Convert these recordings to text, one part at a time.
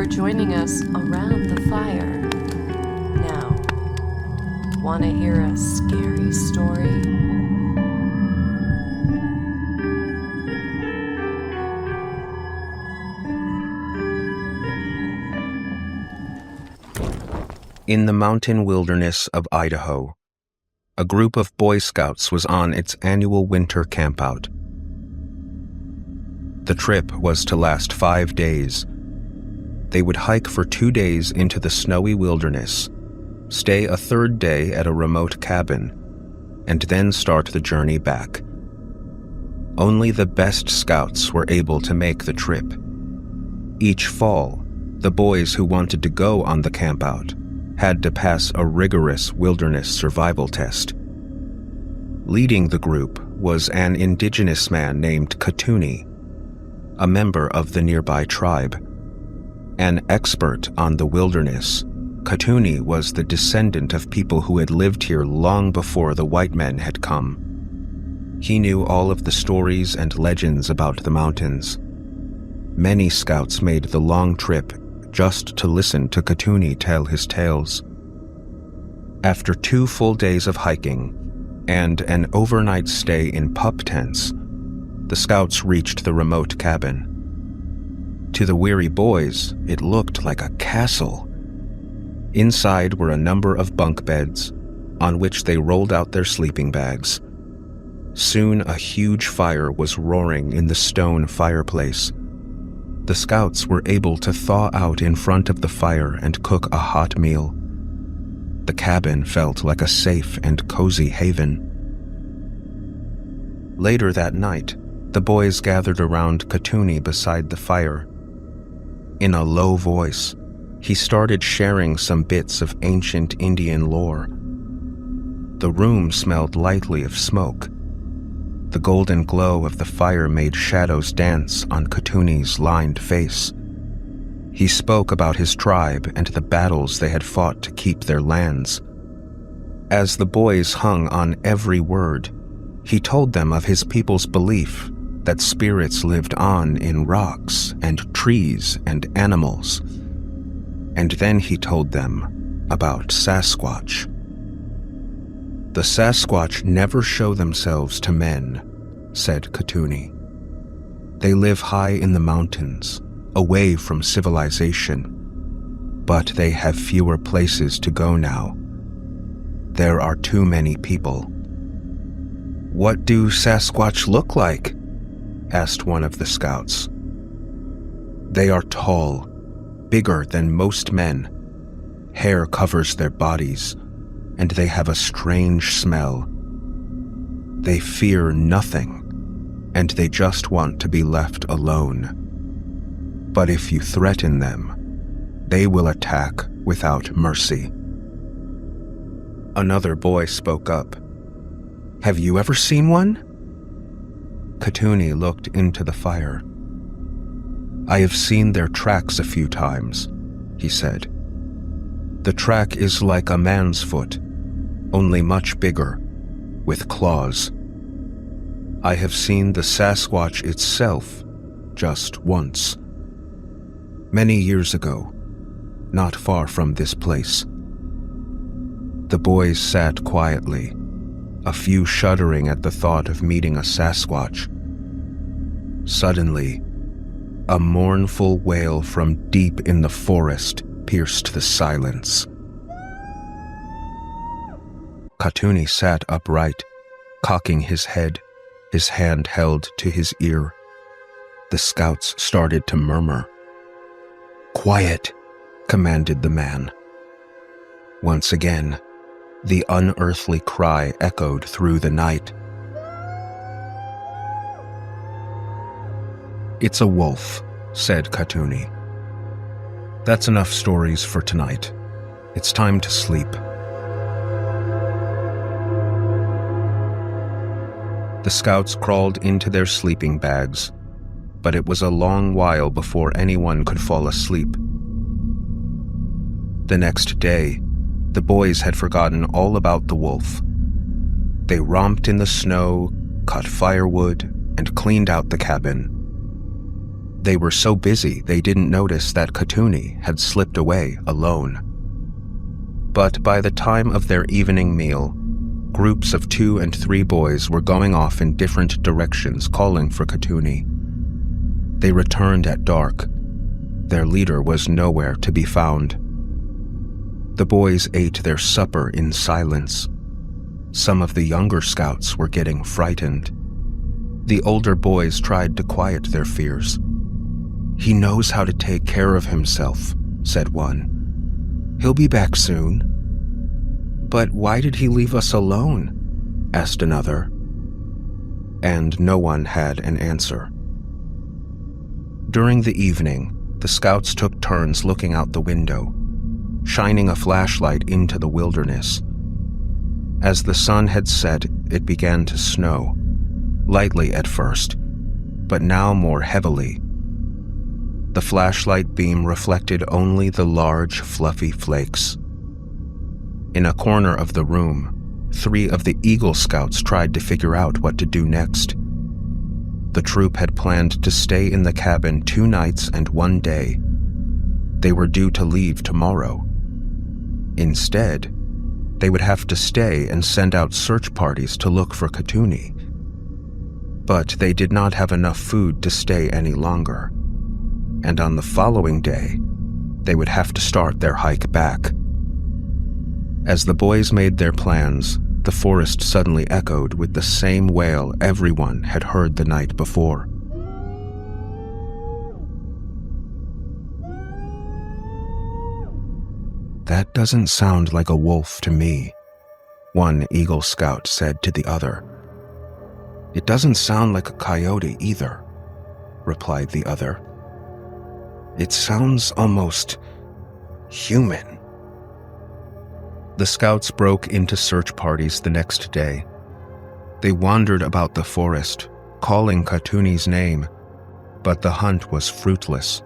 joining us around the fire. Now, want to hear a scary story? In the mountain wilderness of Idaho, a group of Boy Scouts was on its annual winter campout. The trip was to last 5 days. They would hike for 2 days into the snowy wilderness, stay a third day at a remote cabin, and then start the journey back. Only the best scouts were able to make the trip. Each fall, the boys who wanted to go on the campout had to pass a rigorous wilderness survival test. Leading the group was an Indigenous man named Tony, a member of the nearby tribe. An expert on the wilderness, Tony was the descendant of people who had lived here long before the white men had come. He knew all of the stories and legends about the mountains. Many scouts made the long trip just to listen to Tony tell his tales. After 2 full days of hiking and an overnight stay in pup tents, the scouts reached the remote cabin. To the weary boys, it looked like a castle. Inside were a number of bunk beds, on which they rolled out their sleeping bags. Soon a huge fire was roaring in the stone fireplace. The scouts were able to thaw out in front of the fire and cook a hot meal. The cabin felt like a safe and cozy haven. Later that night, the boys gathered around Tony beside the fire. In a low voice, he started sharing some bits of ancient Indian lore. The room smelled lightly of smoke. The golden glow of the fire made shadows dance on Tony's lined face. He spoke about his tribe and the battles they had fought to keep their lands. As the boys hung on every word, he told them of his people's belief that spirits lived on in rocks and trees and animals. And then he told them about Sasquatch. The Sasquatch never show themselves to men, said Tony. They live high in the mountains, away from civilization, but they have fewer places to go now. There are too many people. What do Sasquatch look like? Asked one of the scouts. They are tall, bigger than most men. Hair covers their bodies, and they have a strange smell. They fear nothing, and they just want to be left alone. But if you threaten them, they will attack without mercy. Another boy spoke up. Have you ever seen one? Tony looked into the fire. I have seen their tracks a few times, he said. The track is like a man's foot, only much bigger, with claws. I have seen the Sasquatch itself just once. Many years ago, not far from this place. The boys sat quietly, a few shuddering at the thought of meeting a Sasquatch. Suddenly, a mournful wail from deep in the forest pierced the silence. Tony sat upright, cocking his head, his hand held to his ear. The scouts started to murmur. Quiet, commanded the man. Once again, the unearthly cry echoed through the night. It's a wolf, said Tony. That's enough stories for tonight. It's time to sleep. The scouts crawled into their sleeping bags, but it was a long while before anyone could fall asleep. The next day, the boys had forgotten all about the wolf. They romped in the snow, cut firewood, and cleaned out the cabin. They were so busy they didn't notice that Katuni had slipped away alone. But by the time of their evening meal, groups of 2 and 3 boys were going off in different directions calling for Katuni. They returned at dark. Their leader was nowhere to be found. The boys ate their supper in silence. Some of the younger scouts were getting frightened. The older boys tried to quiet their fears. "He knows how to take care of himself," said one. "He'll be back soon." "But why did he leave us alone?" asked another. And no one had an answer. During the evening, the scouts took turns looking out the window, shining a flashlight into the wilderness. As the sun had set, it began to snow, lightly at first, but now more heavily. The flashlight beam reflected only the large, fluffy flakes. In a corner of the room, 3 of the Eagle Scouts tried to figure out what to do next. The troop had planned to stay in the cabin 2 nights and 1 day. They were due to leave tomorrow. Instead, they would have to stay and send out search parties to look for Katuni. But they did not have enough food to stay any longer, and on the following day, they would have to start their hike back. As the boys made their plans, the forest suddenly echoed with the same wail everyone had heard the night before. "That doesn't sound like a wolf to me," one Eagle Scout said to the other. "It doesn't sound like a coyote either," replied the other. "It sounds almost human." The scouts broke into search parties the next day. They wandered about the forest, calling Katuni's name, but the hunt was fruitless.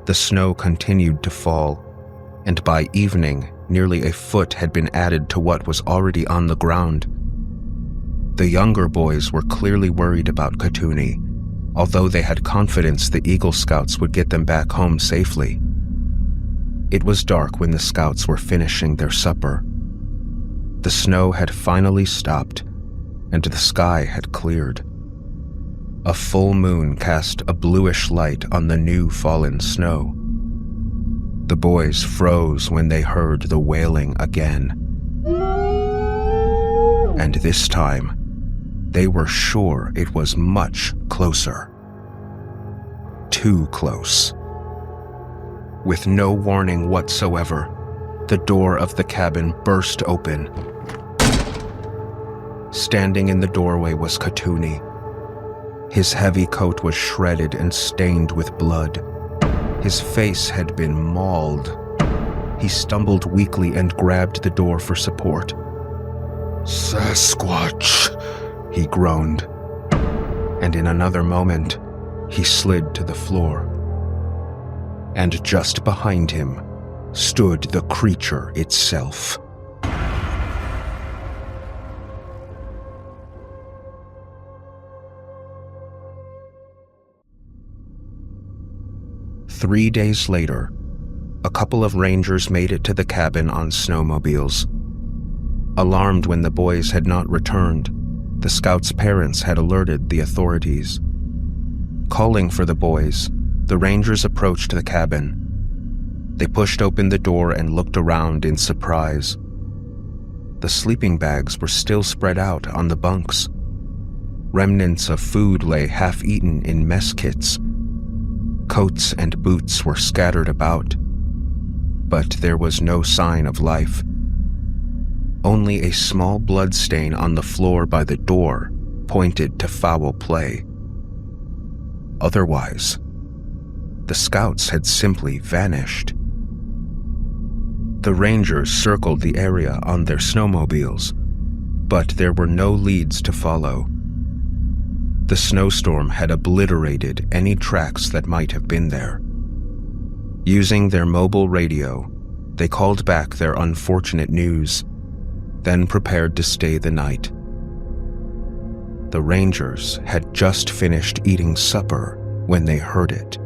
The snow continued to fall, and by evening, nearly a foot had been added to what was already on the ground. The younger boys were clearly worried about Katuni, although they had confidence the Eagle Scouts would get them back home safely. It was dark when the scouts were finishing their supper. The snow had finally stopped, and the sky had cleared. A full moon cast a bluish light on the new fallen snow. The boys froze when they heard the wailing again. And this time, they were sure it was much closer. Too close. With no warning whatsoever, the door of the cabin burst open. Standing in the doorway was Katuni. His heavy coat was shredded and stained with blood. His face had been mauled. He stumbled weakly and grabbed the door for support. "Sasquatch," he groaned. And in another moment, he slid to the floor. And just behind him stood the creature itself. Three days later, a couple of rangers made it to the cabin on snowmobiles. Alarmed when the boys had not returned, the scouts' parents had alerted the authorities. Calling for the boys, the rangers approached the cabin. They pushed open the door and looked around in surprise. The sleeping bags were still spread out on the bunks. Remnants of food lay half-eaten in mess kits. Coats and boots were scattered about, but there was no sign of life. Only a small bloodstain on the floor by the door pointed to foul play. Otherwise, the scouts had simply vanished. The rangers circled the area on their snowmobiles, but there were no leads to follow. The snowstorm had obliterated any tracks that might have been there. Using their mobile radio, they called back their unfortunate news, then prepared to stay the night. The rangers had just finished eating supper when they heard it.